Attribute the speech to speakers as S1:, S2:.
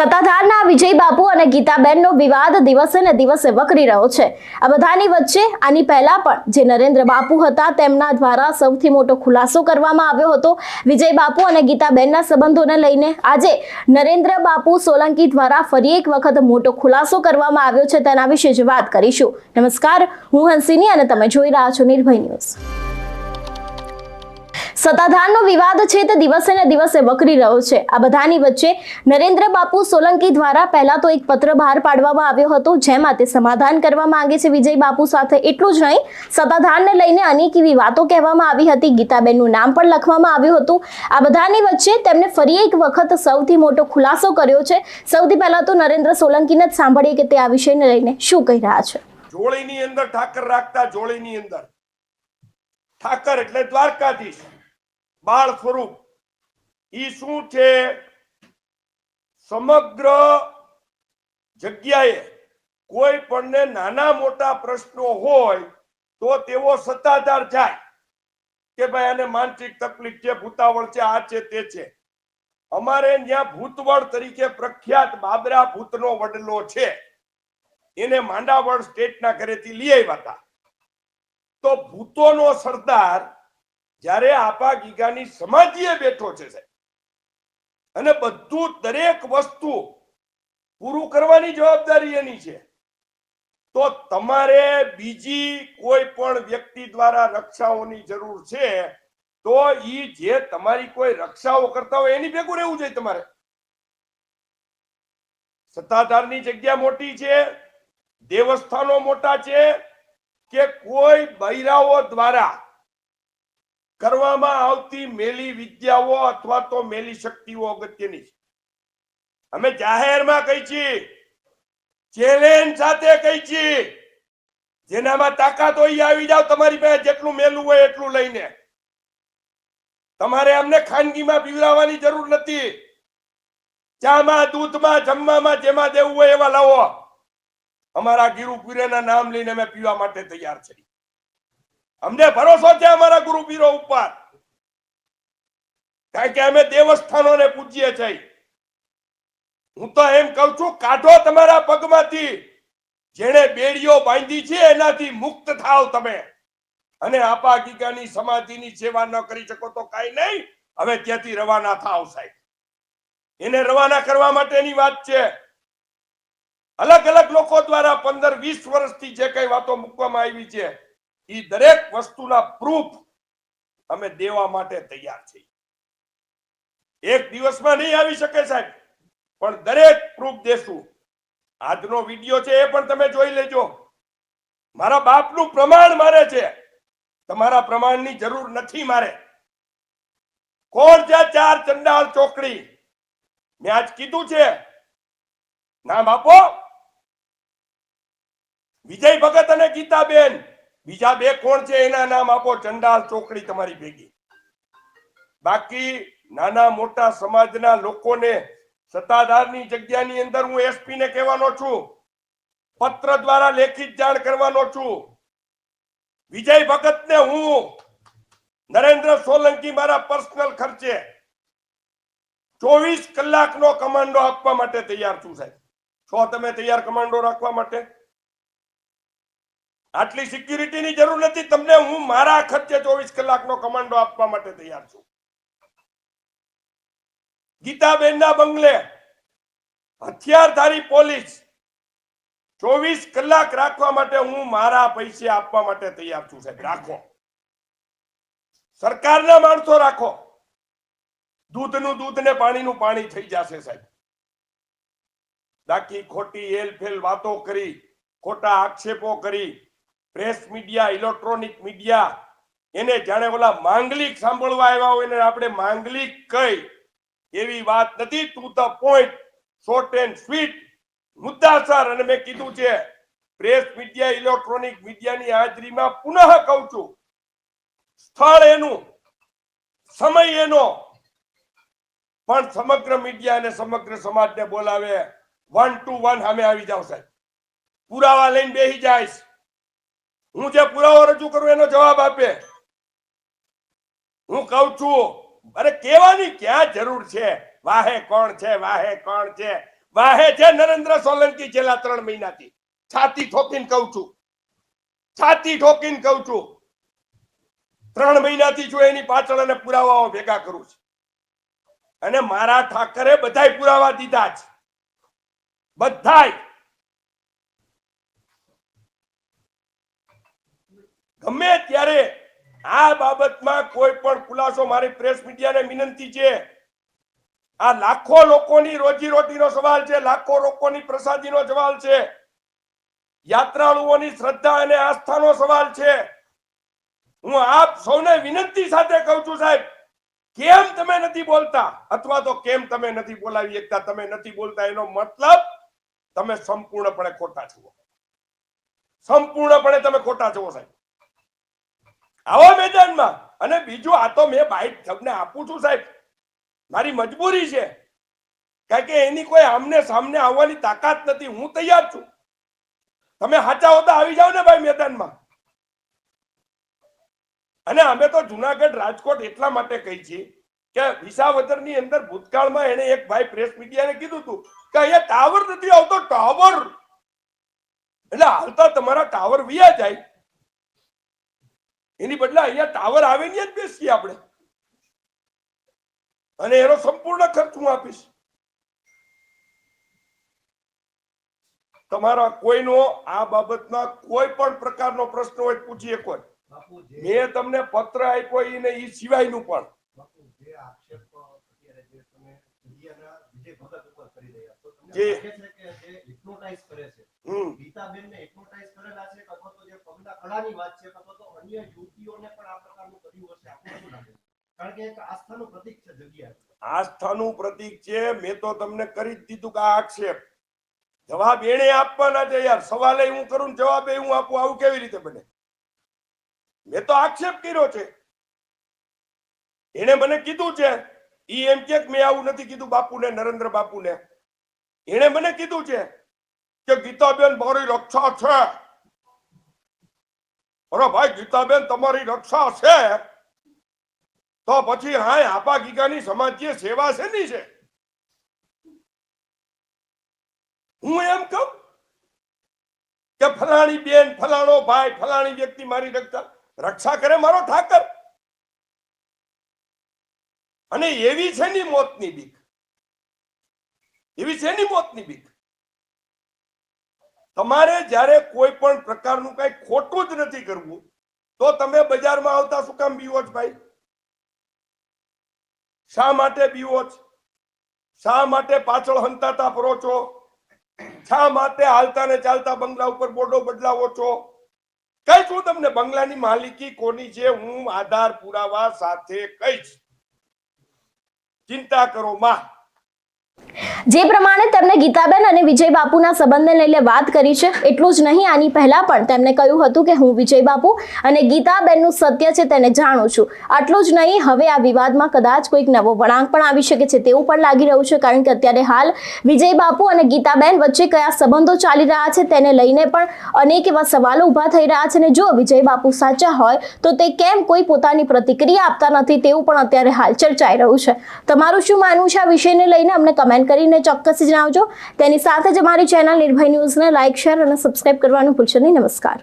S1: સત્તાધારના વિજય બાપુ અને ગીતાબેનનો વિવાદ દિવસે ને દિવસે વકરી રહ્યો છે। આ બધાની વચ્ચે આની પહેલા પણ જે નરેન્દ્ર બાપુ હતા તેમના દ્વારા સૌથી મોટો ખુલાસો કરવામાં આવ્યો હતો વિજય બાપુ અને ગીતાબેનના સંબંધોને લઈને। આજે નરેન્દ્ર બાપુ સોલંકી દ્વારા ફરી એક વખત મોટો ખુલાસો કરવામાં આવ્યો છે, તેના વિશે જ વાત કરીશું। નમસ્કાર, હું હંસિની અને તમે જોઈ રહ્યા છો નિર્ભય ન્યૂઝ। સત્તાધારનો વિવાદ છે તે દિવસે ને દિવસે વકરી રહ્યો છે। આ બધાની વચ્ચે નરેન્દ્ર બાપુ સોલંકી દ્વારા પહેલા તો એક પત્ર બહાર પાડવામાં આવ્યો હતો, જેમાં તે સમાધાન કરવા માંગે છે વિજય બાપુ સાથે। એટલું જ નહીં, સત્તાધારને લઈને અનેક એવી વાતો કહેવામાં આવી હતી, ગીતાબેનનું નામ પણ લખવામાં આવ્યું હતું। આ બધાની વચ્ચે તેમણે ફરી એક વખત સૌથી મોટો ખુલાસો કર્યો છે। સૌથી પહેલા તો નરેન્દ્ર સોલંકીને જ સાંભળીએ કે તે આ વિષયને લઈને શું કહી રહ્યા છે।
S2: જોળીની અંદર ઠાકર રાખતા, જોળીની અંદર ઠાકર એટલે દ્વારકાધીશ, બાળ સ્વરૂપ। ઈ શું છે? સમગ્ર જગ્યાએ કોઈ પણ નાના મોટા પ્રશ્નો હોય તો તેવો સત્તાધાર જાય કે ભાઈ આને માનસિક તકલીફ છે, ભૂતાવળ છે, આ છે તે છે। અમારે ત્યાં ભૂતવળ તરીકે પ્રખ્યાત બાબરા ભૂતનો વડલો છે, એને માંડાવળ સ્ટેટના ઘરેથી લઈ આવ્યા હતા। તો ભૂતોનો સરદાર જ્યારે આપા ગીગાની સમાધિએ બેઠો છે અને બધું દરેક વસ્તુ પૂરું કરવાની જવાબદારી એની છે, તો તમારે બીજી કોઈ પણ વ્યક્તિ દ્વારા રક્ષાઓની જરૂર છે તો ઈ જે તમારી કોઈ રક્ષાઓ કરતા હોય એની ભેગું રહેવું જોઈએ તમારે। સત્તાધારની જગ્યા મોટી છે, દેવસ્થાનો મોટા છે કે કોઈ બૈરાઓ દ્વારા કરવામાં આવતી મેલી વિદ્યાઓ અથવા તો મેલી શક્તિઓ અગત્યની છે। અમે જાહેરમાં કહી છીએ, ચેલેન્જ સાથે કહી છીએ, જેનામાં તાકાત હોય આવી જાવ, તમારી પાસે જેટલું મેલું હોય એટલું લઈને। તમારે અમને ખાનગીમાં પીવડાવવાની જરૂર નથી, ચામાં, દૂધમાં, જમવામાં જેમાં દેવું હોય એવા લાવો। અમારા ગીરુપીરેના નામ લઈને અમે પીવા માટે તૈયાર છીએ। અમને ભરોસો છે અમારા ગુરુ પીરો ઉપર, કારણ કે અમે દેવસ્થાનોને પૂજીએ છીએ। હું તો એમ કહું છું, કાઢો તમારા પગમાંથી જેણે બેડીઓ બાંધી છે એનાથી મુક્ત થાવ તમે, અને આપા ગીગાની સમાધિની સેવા ન કરી શકો તો કાઈ નહીં, હવે ત્યાંથી રવાના થાવ સાહેબ। એને રવાના કરવા માટેની વાત છે। અલગ અલગ લોકો દ્વારા 15-20 વર્ષથી જે કઈ વાતો મૂકવામાં આવી છે એ દરેક વસ્તુના પ્રૂફ અમે દેવા માટે તૈયાર છીએ। એક દિવસમાં નહીં આવી શકે સાહેબ, પણ દરેક પ્રૂફ દેશું। આજનો વિડિયો છે એ પણ તમે જોઈ લેજો। મારા બાપનું પ્રમાણ મારે છે, તમારા પ્રમાણની જરૂર નથી મારે। કોણ છે ચાર ચંડાળ ચોકડી? મેં આજ કીધું છે, નામ આપો। વિજય ભગત અને ગીતાબેન, બીજા બે કોણ છે એના નામ આપો। ચંડાળ ચોકડી તમારી ભેગી। બાકી નાના મોટા સમાજના લોકોને સત્તાધારની જગ્યાની અંદર હું એસપી ને કહેવાનો છું, પત્ર દ્વારા લેખિત જાણ કરવાનો છું। વિજય ભગતને હું નરેન્દ્ર સોલંકી મારા પર્સનલ ખર્ચે 24 કલાકનો કમાન્ડો આપવા માટે તૈયાર છું સાહેબ। છો તમે તૈયાર કમાન્ડો રાખવા માટે? આટલી સિક્યુરિટીની જરૂર નથી તમને, હું મારા ખર્ચે 24 કલાકનો કમાન્ડો આપવા માટે તૈયાર છું। ગીતાબેનના બંગલે હથિયારધારી પોલીસ 24 કલાક રાખવા માટે હું મારા પૈસે આપવા માટે તૈયાર છું સાહેબ। રાખો, સરકારના માણસો રાખો, દૂધનું દૂધ ને પાણીનું પાણી થઈ જશે સાહેબ। બાકી ખોટી હેલફેલ વાતો કરી, ખોટા આક્ષેપો કરી, પ્રેસ મીડિયા, ઇલેક્ટ્રોનિક મીડિયા એને જાણે ઓલા માંગલિક સાંભળવા આવ્યા હોય ને આપણે માંગલિક કઈ, એવી વાત નથી। To the point, short and sweet, મુદ્દાસર। અને મેં કીધું છે, પ્રેસ મીડિયા, ઇલેક્ટ્રોનિક મીડિયાની હાજરીમાં પુનઃ કહું છું, સ્થળ એનું, સમય એનો, પણ સમગ્ર મીડિયા અને સમગ્ર સમાજને બોલાવે। 1 to 1 સામે આવી જાવ સાહેબ, પુરાવા લઈને બેસી જાય। હું જે પુરાવો રજૂ કરું એનો જવાબ આપે। હું કહું છું, અરે કહેવાની ક્યાં જરૂર છે? વાહે કોણ છે, વાહે કોણ છે? વાહે છે નરેન્દ્ર સોલંકી છેલ્લા 3 મહિનાથી. છાતી ઠોકીને કહું છું, છાતી ઠોકીને કહું છું, 3 મહિનાથી જો એની પાછળ અને પુરાવાઓ ભેગા કરું છું. અને મારા ઠાકરે બધાય પુરાવા દીધા છે, બધાય. ગમે ત્યારે આ બાબતમાં કોઈ પણ ખુલાસો, મારી પ્રેસ મીડિયાને વિનંતી છે, આ લાખો લોકોની રોજીરોટીનો સવાલ છે, લાખો લોકોની પ્રસાદીનો સવાલ છે, યાત્રાળુઓની શ્રદ્ધા અને આસ્થાનો સવાલ છે. હું આપ સૌને વિનંતી સાથે કહું છું, સાહેબ, કેમ તમે નથી બોલતા, અથવા તો કેમ તમે નથી બોલાવી શકતા? તમે નથી બોલતા એનો મતલબ તમે સંપૂર્ણપણે ખોટા છો, સંપૂર્ણપણે તમે ખોટા છો સાહેબ. આવો મેદાનમાં. અને બીજું, આ તો મેં બાઈટ તમને આપું છું સાહેબ, મારી મજબૂરી છે, કારણ કે એની કોઈ આમને સામને આવવાની તાકાત નથી. હું તૈયાર છું, તમે સાચા હોતા આવી જાવ ને ભાઈ મેદાનમાં. અને અમે તો જુનાગઢ, રાજકોટ એટલા માટે કહી છીએ કે વિસાવદરની અંદર ભૂતકાળમાં એને એક ભાઈ પ્રેસ મીડિયાને કીધું હતું કે અહીંયા ટાવર નથી આવતો, ટાવર. એટલે હાલતા તમારા ટાવર વિયા જાય, એની બદલે અહીંયા ટાવર આવે ને જ બેસીએ આપણે, અને એનો સંપૂર્ણ ખર્ચ હું આપીશ. તમારા કોઈનો આ બાબતમાં કોઈ પણ પ્રકારનો પ્રશ્ન હોય પૂછી શકો. મેં તમને પત્ર આપ્યો એને એ સિવાયનું પણ. આસ્થાનું પ્રતીક છે. મેં તો તમને કરી જ દીધું કે આ આક્ષેપ જવાબ એને આપવાના છે યાર. સવાલે હું કરું ને જવાબે હું આપું, આવું કેવી રીતે બને? મેં તો આક્ષેપ કર્યો છે, એને મને કીધું છે. ઈ એમ કે મેં આવું નથી કીધું બાપુને, નરેન્દ્ર બાપુને. એને મને કીધું છે કે ગીતાબેન મારી રક્ષા છે. અરે ભાઈ, ગીતાબેન તમારી રક્ષા છે તો પછી હા આપા ગીગાની સમાજની સેવા શેની છે? હું એમ કહું કે ફલાણી બેન, ફલાણો ભાઈ, ફલાણી વ્યક્તિ મારી રક્ષા કરે, મારો ઠાકર. અને એવી છે ની મોતની બીક, એવી છે ની મોતની બીક. તમારે જ્યારે કોઈ પણ પ્રકારનું કઈ ખોટું જ નથી કરવું તો તમે બજારમાં આવતા શું કામ બીવો છો ભાઈ? શા માટે બીવો છો? શા માટે પાછળ હંતાતા ફરો છો? શા માટે હાલતા ને ચાલતા બંગલા ઉપર બોર્ડો બદલાવો છો? કઈ છું તમને બંગલાની માલિકી કોની છે હું આધાર પુરાવા સાથે કહીશ. ચિંતા કરો માં.
S1: જે પ્રમાણે તેમણે ગીતાબેન અને વિજય બાપુના સંબંધને લઈને વાત કરી છે, એટલું જ નહીં, આની પહેલા પણ તેમણે કહ્યું હતું કે હું વિજય બાપુ અને ગીતાબેનનું સત્ય છે તેને જાણું છું. આટલું જ નહીં, હવે આ વિવાદમાં કદાચ કોઈક નવો વળાંક પણ આવી શકે છે તેવું પણ લાગી રહ્યું છે, કારણ કે અત્યારે હાલ વિજય બાપુ અને ગીતાબેન વચ્ચે કયા સંબંધો ચાલી રહ્યા છે તેને લઈને પણ અનેક એવા સવાલો ઉભા થઈ રહ્યા છે. અને જો વિજય બાપુ સાચા હોય તો તે કેમ કોઈ પોતાની પ્રતિક્રિયા આપતા નથી તેવું પણ અત્યારે હાલ ચર્ચાઈ રહ્યું છે. તમારું શું માનવું છે આ વિષયને લઈને અમને કમેન્ટ કરીને ચોક્કસ જણાવજો. તેની સાથે જ અમારી ચેનલ નિર્ભય ન્યૂઝને લાઇક, શેર અને સબસ્ક્રાઇબ કરવાનું ભૂલશો નહીં. નમસ્કાર.